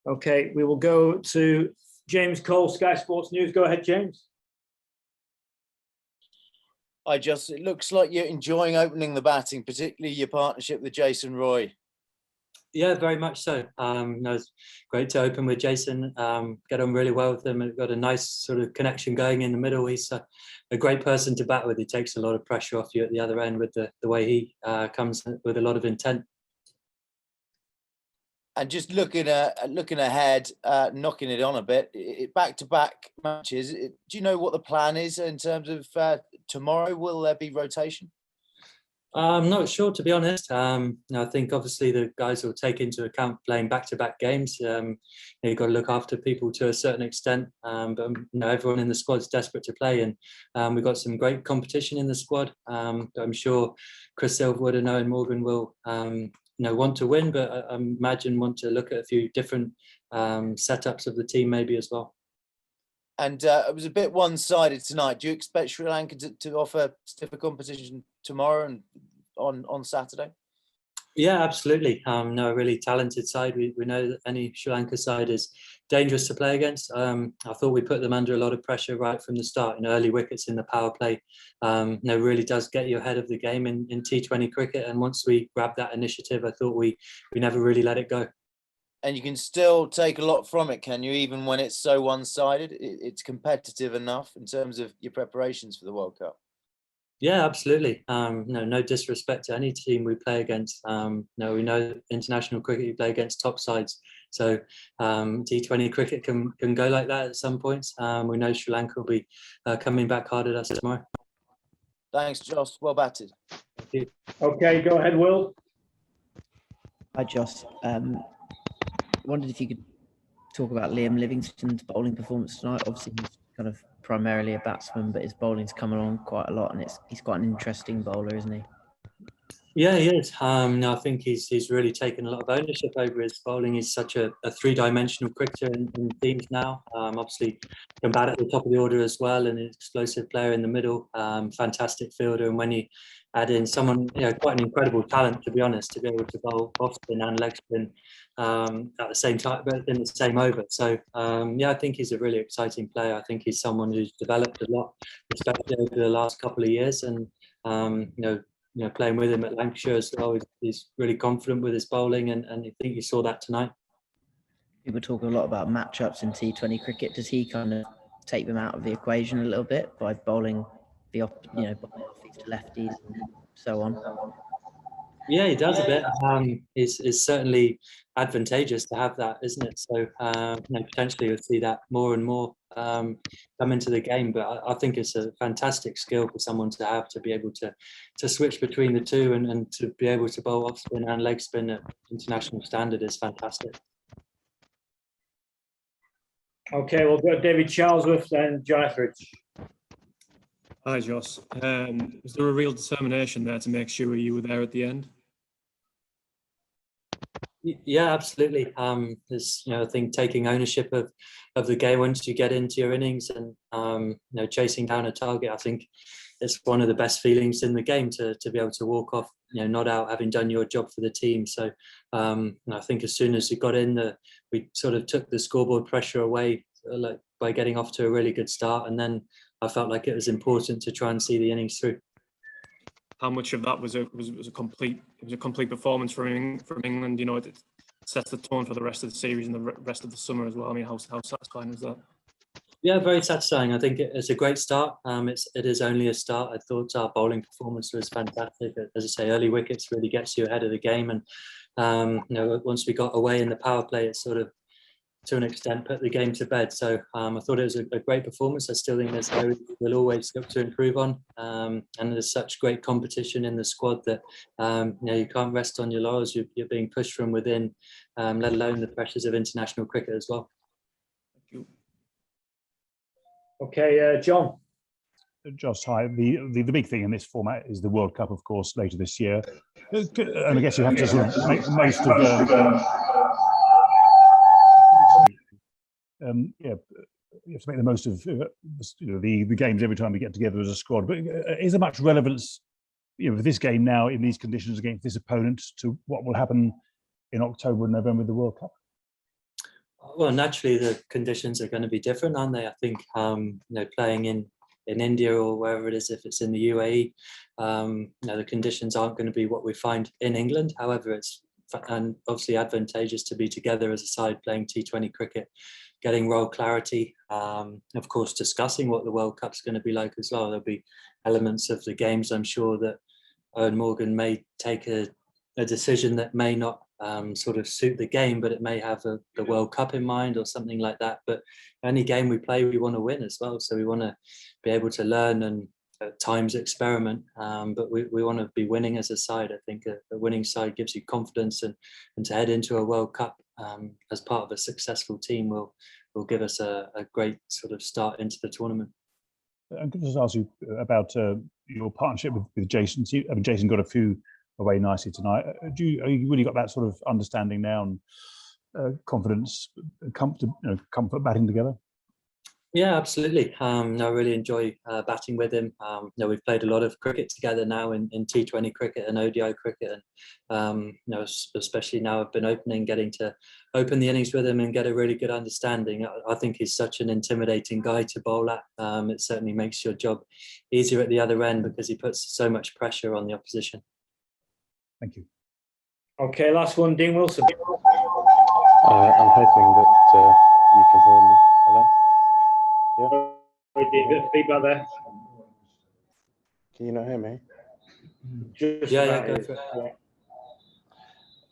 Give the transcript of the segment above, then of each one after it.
Okay, we will go to James Cole, Sky Sports News. Go ahead, James. Hi, Jos. It looks like you're enjoying opening the batting, particularly your partnership with Jason Roy. Yeah, very much so. It's great to open with Jason. Get on really well with him. We've got a nice sort of connection going in the middle. He's a great person to bat with. He takes a lot of pressure off you at the other end with the way he comes with a lot of intent. And just looking ahead, knocking it on a bit, back-to-back matches. Do you know what the plan is in terms of tomorrow? Will there be rotation? I'm not sure, to be honest. I think obviously the guys will take into account playing back-to-back games. You've got to look after people to a certain extent, but everyone in the squad's desperate to play, and we've got some great competition in the squad. I'm sure Chris Silverwood and Owen Morgan will want to win, but I imagine want to look at a few different setups of the team maybe as well. And it was a bit one-sided tonight. Do you expect Sri Lanka to offer stiffer competition tomorrow and on Saturday? Yeah, absolutely. A really talented side. We know that any Sri Lanka side is dangerous to play against. I thought we put them under a lot of pressure right from the start. Early wickets in the power play, really does get you ahead of the game in T20 cricket. And once we grabbed that initiative, I thought we never really let it go. And you can still take a lot from it, can you? Even when it's so one-sided, it's competitive enough in terms of your preparations for the World Cup. Yeah, absolutely. No disrespect to any team we play against. We know international cricket, you play against top sides. So T20 cricket can go like that at some points. We know Sri Lanka will be coming back hard at us tomorrow. Thanks, Jos. Well batted. Thank you. Okay, go ahead, Will. Hi, Jos. Wondered if you could talk about Liam Livingstone's bowling performance tonight. Obviously, he's kind of primarily a batsman, but his bowling's come along quite a lot, and he's quite an interesting bowler, isn't he? Yeah, he is. I think he's really taken a lot of ownership over his bowling. He's such a three-dimensional cricketer in teams now. Obviously, can bat at the top of the order as well, and an explosive player in the middle. Fantastic fielder, and when you add in someone, quite an incredible talent, to be honest, to be able to bowl off spin and leg spin at the same time, but in the same over. So I think he's a really exciting player. I think he's someone who's developed a lot, especially over the last couple of years, and playing with him at Lancashire as well, he's really confident with his bowling, and I think you saw that tonight. People talk a lot about matchups in T20 cricket. Does he kind of take them out of the equation a little bit by bowling bowling offs to lefties and so on? Yeah, he does a bit. It's certainly advantageous to have that, isn't it? So potentially you'll see that more and more come into the game. But I think it's a fantastic skill for someone to be able to switch between the two and to be able to bowl off spin and leg spin at international standard is fantastic. Okay, we'll go to David Charlesworth and John Etheridge. Hi, Jos. Was there a real determination there to make sure you were there at the end? Yeah, absolutely. There's, I think taking ownership of the game once you get into your innings and chasing down a target. I think it's one of the best feelings in the game to be able to walk off, not out, having done your job for the team. So I think as soon as we got in, we sort of took the scoreboard pressure away, by getting off to a really good start, and then I felt like it was important to try and see the innings through. How much of that was a complete performance from England? It sets the tone for the rest of the series and the rest of the summer as well. I mean, how satisfying was that? Yeah, very satisfying. I think it's a great start. It is only a start. I thought our bowling performance was fantastic. As I say, early wickets really gets you ahead of the game, and once we got away in the power play, it sort of, to an extent, put the game to bed. So I thought it was a great performance. I still think there's areas we'll always look to improve on, and there's such great competition in the squad that you can't rest on your laurels. You're being pushed from within, let alone the pressures of international cricket as well. Thank you. Okay, John. Jos, hi. The big thing in this format is the World Cup, of course, later this year, and I guess you have to sort of make the most of. You have to make the most of the games every time we get together as a squad. But is there much relevance, with this game now in these conditions against this opponent to what will happen in October and November of the World Cup? Well, naturally, the conditions are going to be different, aren't they? I think playing in India or wherever it is, if it's in the UAE, the conditions aren't going to be what we find in England. However, it's obviously advantageous to be together as a side playing T20 cricket, getting role clarity, of course, discussing what the World Cup's going to be like as well. There'll be elements of the games, I'm sure, that Owen Morgan may take a decision that may not sort of suit the game, but it may have the World Cup in mind or something like that. But any game we play, we want to win as well. So we want to be able to learn and at times experiment, but we want to be winning as a side. I think a winning side gives you confidence, and to head into a World Cup as part of a successful team will give us a great sort of start into the tournament. I'm going to just ask you about your partnership with Jason. I mean, Jason got a few away nicely tonight. Are you really got that sort of understanding now and confidence, comfort batting together? Yeah, absolutely. I really enjoy batting with him. We've played a lot of cricket together now in T20 cricket and ODI cricket, and especially now I've been getting to open the innings with him and get a really good understanding. I think he's such an intimidating guy to bowl at. It certainly makes your job easier at the other end because he puts so much pressure on the opposition. Thank you. Okay, last one, Dean Wilson. I'm hoping that you can hear me. Hello? Yeah. Dean, bit of feedback there. Can you not hear me? Yeah, go for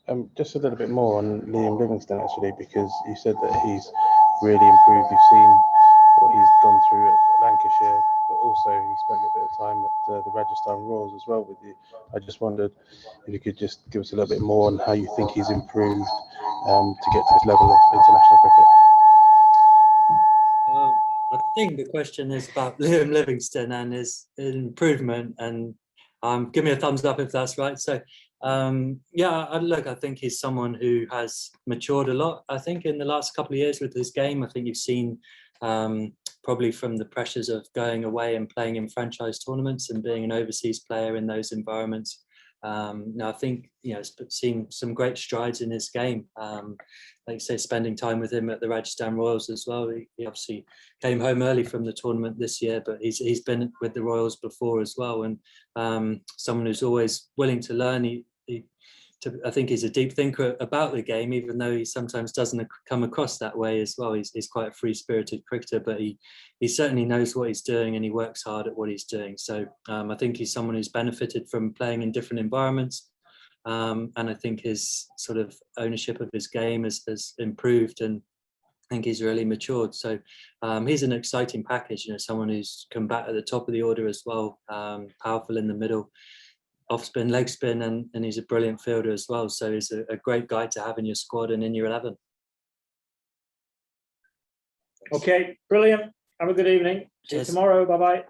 it. Just a little bit more on Liam Livingstone, actually, because you said that he's really improved. You've seen what he's gone through at Lancashire, but also he spent a bit of time at the Rajasthan Royals as well with you. I just wondered if you could just give us a little bit more on how you think he's improved to get to this level of international cricket. I think the question is about Liam Livingstone and his improvement, and give me a thumbs up if that's right. So I think he's someone who has matured a lot. I think in the last couple of years with his game, I think you've seen probably from the pressures of going away and playing in franchise tournaments and being an overseas player in those environments. I think it's seen some great strides in his game. Like you say, spending time with him at the Rajasthan Royals as well. He obviously came home early from the tournament this year, but he's been with the Royals before as well, and someone who's always willing to learn. I think he's a deep thinker about the game, even though he sometimes doesn't come across that way as well. He's quite a free-spirited cricketer, but he certainly knows what he's doing and he works hard at what he's doing. So I think he's someone who's benefited from playing in different environments. And I think his sort of ownership of his game has improved, and I think he's really matured. So he's an exciting package, someone who's can bat at the top of the order as well, powerful in the middle, off spin, leg spin, and he's a brilliant fielder as well. So he's a great guy to have in your squad and in your 11. Okay, brilliant. Have a good evening. See you Cheers. tomorrow. Bye-bye.